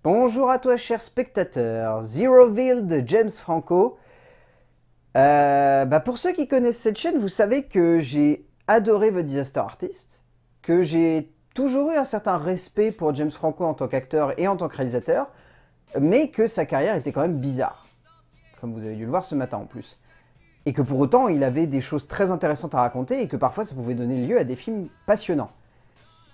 Bonjour à toi, cher spectateur. Zeroville de James Franco. Pour ceux qui connaissent cette chaîne, vous savez que j'ai adoré The Disaster Artist, que j'ai toujours eu un certain respect pour James Franco en tant qu'acteur et en tant que réalisateur, mais que sa carrière était quand même bizarre, comme vous avez dû le voir ce matin en plus. Et que pour autant, il avait des choses très intéressantes à raconter et que parfois ça pouvait donner lieu à des films passionnants.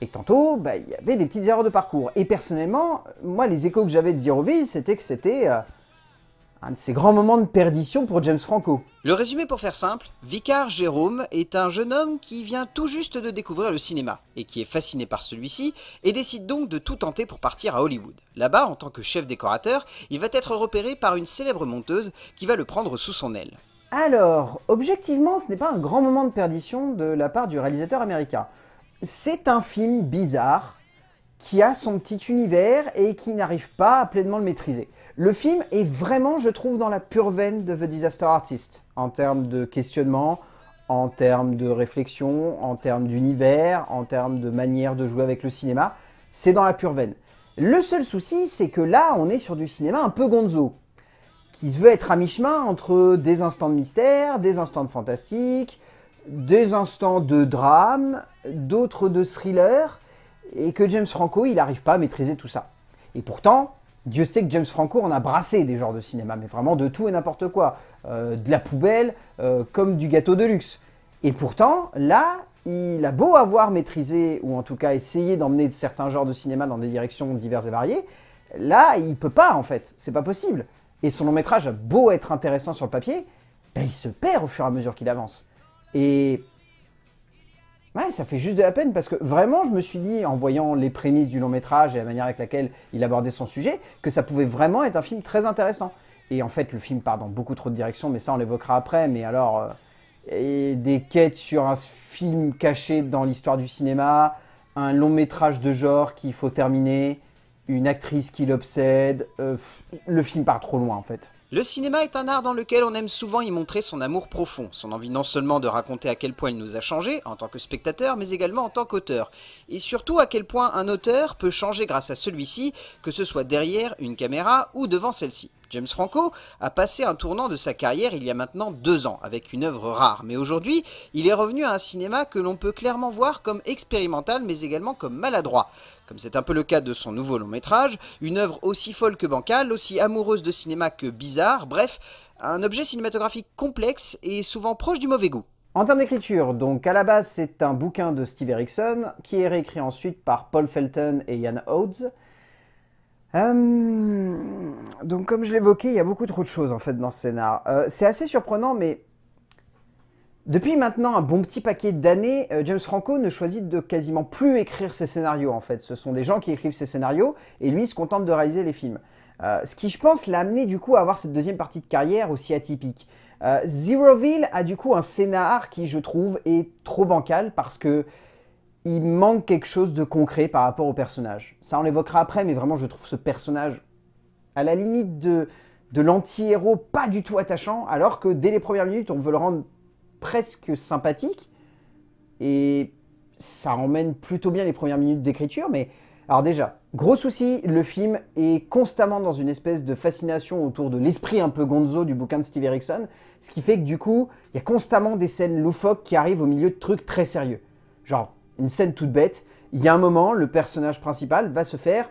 Et tantôt, il y avait des petites erreurs de parcours. Et personnellement, moi, les échos que j'avais de Zeroville, c'était que c'était un de ces grands moments de perdition pour James Franco. Le résumé pour faire simple, Vicar Jérôme est un jeune homme qui vient tout juste de découvrir le cinéma, et qui est fasciné par celui-ci, et décide donc de tout tenter pour partir à Hollywood. Là-bas, en tant que chef décorateur, il va être repéré par une célèbre monteuse qui va le prendre sous son aile. Alors, objectivement, ce n'est pas un grand moment de perdition de la part du réalisateur américain. C'est un film bizarre, qui a son petit univers et qui n'arrive pas à pleinement le maîtriser. Le film est vraiment, je trouve, dans la pure veine de The Disaster Artist, en termes de questionnement, en termes de réflexion, en termes d'univers, en termes de manière de jouer avec le cinéma. C'est dans la pure veine. Le seul souci, c'est que là, on est sur du cinéma un peu gonzo, qui se veut être à mi-chemin entre des instants de mystère, des instants de fantastique, des instants de drame, d'autres de thriller, et que James Franco, il n'arrive pas à maîtriser tout ça. Et pourtant, Dieu sait que James Franco en a brassé des genres de cinéma, mais vraiment de tout et n'importe quoi. De la poubelle, comme du gâteau de luxe. Et pourtant, là, il a beau avoir maîtrisé, ou en tout cas essayé d'emmener certains genres de cinéma dans des directions diverses et variées, là, il peut pas, en fait. C'est pas possible. Et son long métrage a beau être intéressant sur le papier, il se perd au fur et à mesure qu'il avance. Et ouais, ça fait juste de la peine parce que vraiment, je me suis dit, en voyant les prémices du long métrage et la manière avec laquelle il abordait son sujet, que ça pouvait vraiment être un film très intéressant. Et en fait, le film part dans beaucoup trop de directions, mais ça, on l'évoquera après. Mais alors, et des quêtes sur un film caché dans l'histoire du cinéma, un long métrage de genre qu'il faut terminer, une actrice qui l'obsède, le film part trop loin en fait. Le cinéma est un art dans lequel on aime souvent y montrer son amour profond, son envie non seulement de raconter à quel point il nous a changé en tant que spectateur, mais également en tant qu'auteur. Et surtout à quel point un auteur peut changer grâce à celui-ci, que ce soit derrière une caméra ou devant celle-ci. James Franco a passé un tournant de sa carrière il y a maintenant 2 ans, avec une œuvre rare, mais aujourd'hui, il est revenu à un cinéma que l'on peut clairement voir comme expérimental, mais également comme maladroit. Comme c'est un peu le cas de son nouveau long métrage, une œuvre aussi folle que bancale, aussi amoureuse de cinéma que bizarre, bref, un objet cinématographique complexe et souvent proche du mauvais goût. En termes d'écriture, donc à la base c'est un bouquin de Steve Erickson, qui est réécrit ensuite par Paul Felton et Ian Oates. Donc comme je l'évoquais, il y a beaucoup trop de choses en fait dans ce scénar. C'est assez surprenant, mais depuis maintenant un bon petit paquet d'années, James Franco ne choisit de quasiment plus écrire ses scénarios en fait. Ce sont des gens qui écrivent ses scénarios et lui se contente de réaliser les films. Ce qui je pense l'a amené du coup à avoir cette deuxième partie de carrière aussi atypique. Zeroville a du coup un scénar qui je trouve est trop bancal parce que il manque quelque chose de concret par rapport au personnage. Ça, on l'évoquera après, mais vraiment, je trouve ce personnage à la limite de l'anti-héros pas du tout attachant, alors que dès les premières minutes, on veut le rendre presque sympathique. Et ça emmène plutôt bien les premières minutes d'écriture, mais... Alors déjà, gros souci, le film est constamment dans une espèce de fascination autour de l'esprit un peu gonzo du bouquin de Steve Erickson, ce qui fait que du coup, il y a constamment des scènes loufoques qui arrivent au milieu de trucs très sérieux. Genre, une scène toute bête, il y a un moment, le personnage principal va se faire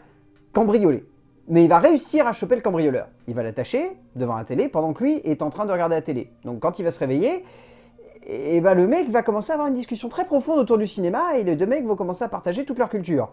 cambrioler. Mais il va réussir à choper le cambrioleur. Il va l'attacher devant la télé pendant que lui est en train de regarder la télé. Donc quand il va se réveiller, le mec va commencer à avoir une discussion très profonde autour du cinéma et les deux mecs vont commencer à partager toute leur culture.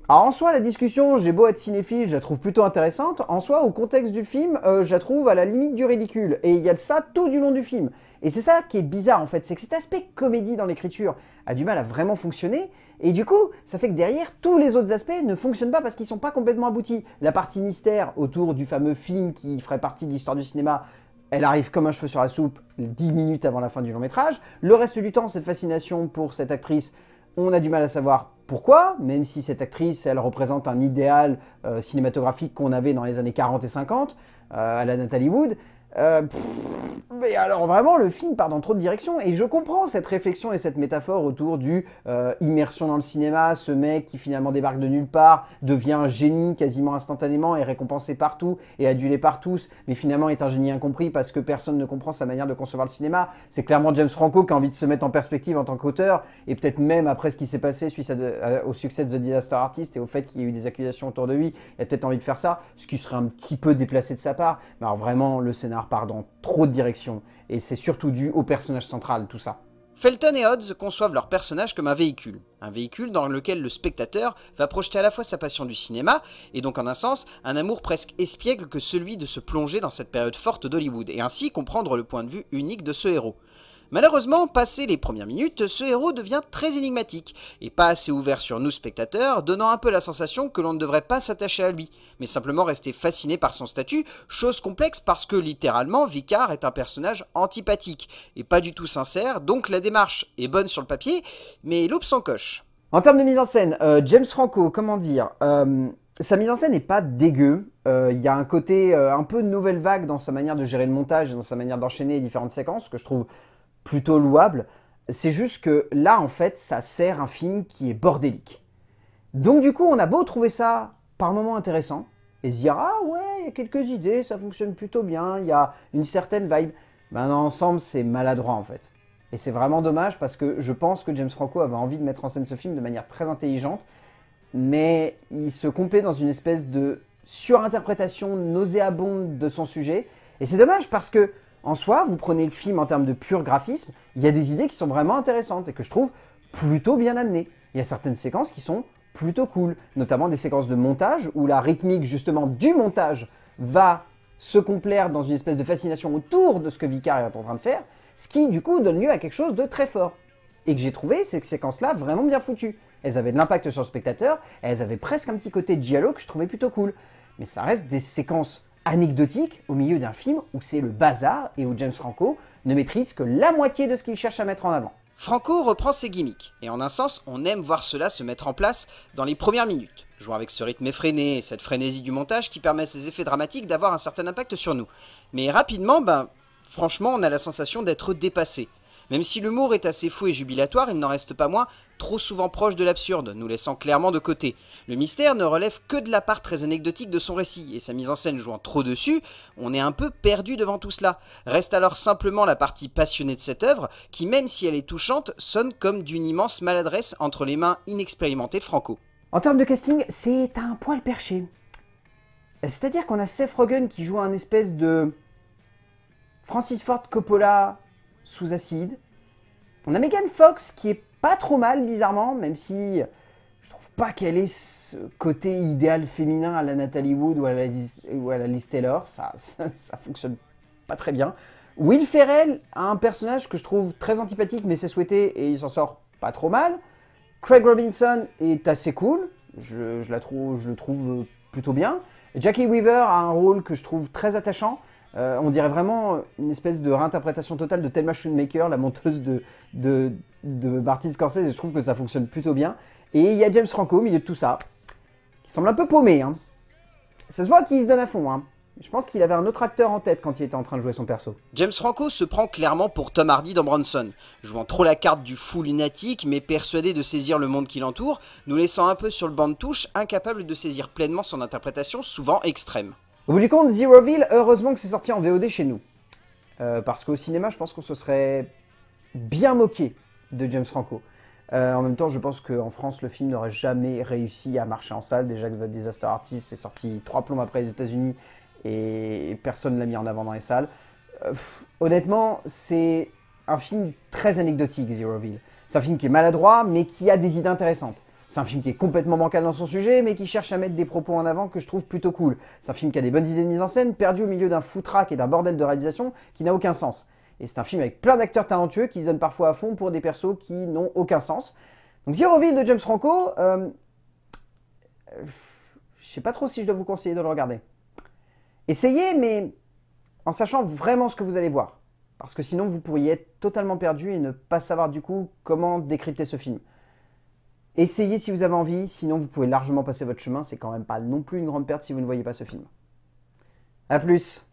Alors en soi, la discussion, j'ai beau être cinéphile, je la trouve plutôt intéressante. En soi, au contexte du film, je la trouve à la limite du ridicule. Et il y a de ça tout du long du film. Et c'est ça qui est bizarre en fait, c'est que cet aspect comédie dans l'écriture a du mal à vraiment fonctionner. Et du coup, ça fait que derrière, tous les autres aspects ne fonctionnent pas parce qu'ils sont pas complètement aboutis. La partie mystère autour du fameux film qui ferait partie de l'histoire du cinéma, elle arrive comme un cheveu sur la soupe 10 minutes avant la fin du long métrage. Le reste du temps, cette fascination pour cette actrice, on a du mal à savoir pourquoi, même si cette actrice, elle représente un idéal cinématographique qu'on avait dans les années 40 et 50, à la Natalie Wood. Mais alors vraiment, le film part dans trop de directions, et je comprends cette réflexion et cette métaphore autour du immersion dans le cinéma, ce mec qui finalement débarque de nulle part, devient un génie quasiment instantanément, est récompensé partout et adulé par tous, mais finalement est un génie incompris parce que personne ne comprend sa manière de concevoir le cinéma. C'est clairement James Franco qui a envie de se mettre en perspective en tant qu'auteur, et peut-être même après ce qui s'est passé suite au succès de The Disaster Artist et au fait qu'il y a eu des accusations autour de lui, il a peut-être envie de faire ça, ce qui serait un petit peu déplacé de sa part, mais alors vraiment le scénar part dans trop de directions, et c'est surtout dû au personnage central, tout ça. Felton et Hodges conçoivent leur personnage comme un véhicule dans lequel le spectateur va projeter à la fois sa passion du cinéma, et donc en un sens, un amour presque espiègle que celui de se plonger dans cette période forte d'Hollywood, et ainsi comprendre le point de vue unique de ce héros. Malheureusement, passé les premières minutes, ce héros devient très énigmatique, et pas assez ouvert sur nous spectateurs, donnant un peu la sensation que l'on ne devrait pas s'attacher à lui, mais simplement rester fasciné par son statut, chose complexe parce que littéralement, Vicar est un personnage antipathique, et pas du tout sincère, donc la démarche est bonne sur le papier, mais loupe son coche. En termes de mise en scène, James Franco, comment dire, sa mise en scène n'est pas dégueu. Il y a un côté un peu nouvelle vague dans sa manière de gérer le montage, dans sa manière d'enchaîner les différentes séquences, que je trouve plutôt louable. C'est juste que là, en fait, ça sert un film qui est bordélique. Donc du coup, on a beau trouver ça par moments intéressant, et se dire « Ah ouais, il y a quelques idées, ça fonctionne plutôt bien, il y a une certaine vibe », ben dans l'ensemble, c'est maladroit en fait. Et c'est vraiment dommage parce que je pense que James Franco avait envie de mettre en scène ce film de manière très intelligente, mais il se complaît dans une espèce de surinterprétation nauséabonde de son sujet. Et c'est dommage parce que, en soi, vous prenez le film en termes de pur graphisme, il y a des idées qui sont vraiment intéressantes et que je trouve plutôt bien amenées. Il y a certaines séquences qui sont plutôt cool, notamment des séquences de montage où la rythmique justement du montage va se complaire dans une espèce de fascination autour de ce que Vicar est en train de faire, ce qui du coup donne lieu à quelque chose de très fort. Et que j'ai trouvé ces séquences-là vraiment bien foutues. Elles avaient de l'impact sur le spectateur, elles avaient presque un petit côté giallo que je trouvais plutôt cool. Mais ça reste des séquences anecdotique au milieu d'un film où c'est le bazar et où James Franco ne maîtrise que la moitié de ce qu'il cherche à mettre en avant. Franco reprend ses gimmicks, et en un sens, on aime voir cela se mettre en place dans les premières minutes, jouant avec ce rythme effréné et cette frénésie du montage qui permet à ces effets dramatiques d'avoir un certain impact sur nous. Mais rapidement, franchement, on a la sensation d'être dépassé. Même si l'humour est assez fou et jubilatoire, il n'en reste pas moins trop souvent proche de l'absurde, nous laissant clairement de côté. Le mystère ne relève que de la part très anecdotique de son récit, et sa mise en scène jouant trop dessus, on est un peu perdu devant tout cela. Reste alors simplement la partie passionnée de cette œuvre, qui même si elle est touchante, sonne comme d'une immense maladresse entre les mains inexpérimentées de Franco. En termes de casting, c'est un poil perché. C'est-à-dire qu'on a Seth Rogen qui joue un espèce de Francis Ford Coppola sous acide. On a Megan Fox qui est pas trop mal bizarrement, même si je trouve pas qu'elle ait ce côté idéal féminin à la Natalie Wood ou à la Liz Taylor, ça fonctionne pas très bien. Will Ferrell a un personnage que je trouve très antipathique mais c'est souhaité et il s'en sort pas trop mal. Craig Robinson est assez cool, je le trouve plutôt bien. Jackie Weaver a un rôle que je trouve très attachant. On dirait vraiment une espèce de réinterprétation totale de Thelma Schoonmaker, la monteuse de Martin Scorsese, et je trouve que ça fonctionne plutôt bien. Et il y a James Franco au milieu de tout ça, qui semble un peu paumé. Hein. Ça se voit qu'il se donne à fond. Hein. Je pense qu'il avait un autre acteur en tête quand il était en train de jouer son perso. James Franco se prend clairement pour Tom Hardy dans Bronson, jouant trop la carte du fou lunatique mais persuadé de saisir le monde qui l'entoure, nous laissant un peu sur le banc de touche, incapable de saisir pleinement son interprétation souvent extrême. Au bout du compte, Zeroville, heureusement que c'est sorti en VOD chez nous. Parce qu'au cinéma, je pense qu'on se serait bien moqué de James Franco. En même temps, je pense qu'en France, le film n'aurait jamais réussi à marcher en salle. Déjà que The Disaster Artist est sorti 3 plombes après les États-Unis et personne ne l'a mis en avant dans les salles. Honnêtement, c'est un film très anecdotique, Zeroville. C'est un film qui est maladroit, mais qui a des idées intéressantes. C'est un film qui est complètement bancal dans son sujet, mais qui cherche à mettre des propos en avant que je trouve plutôt cool. C'est un film qui a des bonnes idées de mise en scène, perdu au milieu d'un foutraque et d'un bordel de réalisation qui n'a aucun sens. Et c'est un film avec plein d'acteurs talentueux qui se donnent parfois à fond pour des persos qui n'ont aucun sens. Donc Zeroville de James Franco, je sais pas trop si je dois vous conseiller de le regarder. Essayez, mais en sachant vraiment ce que vous allez voir. Parce que sinon, vous pourriez être totalement perdu et ne pas savoir du coup comment décrypter ce film. Essayez si vous avez envie, sinon vous pouvez largement passer votre chemin, c'est quand même pas non plus une grande perte si vous ne voyez pas ce film. A plus!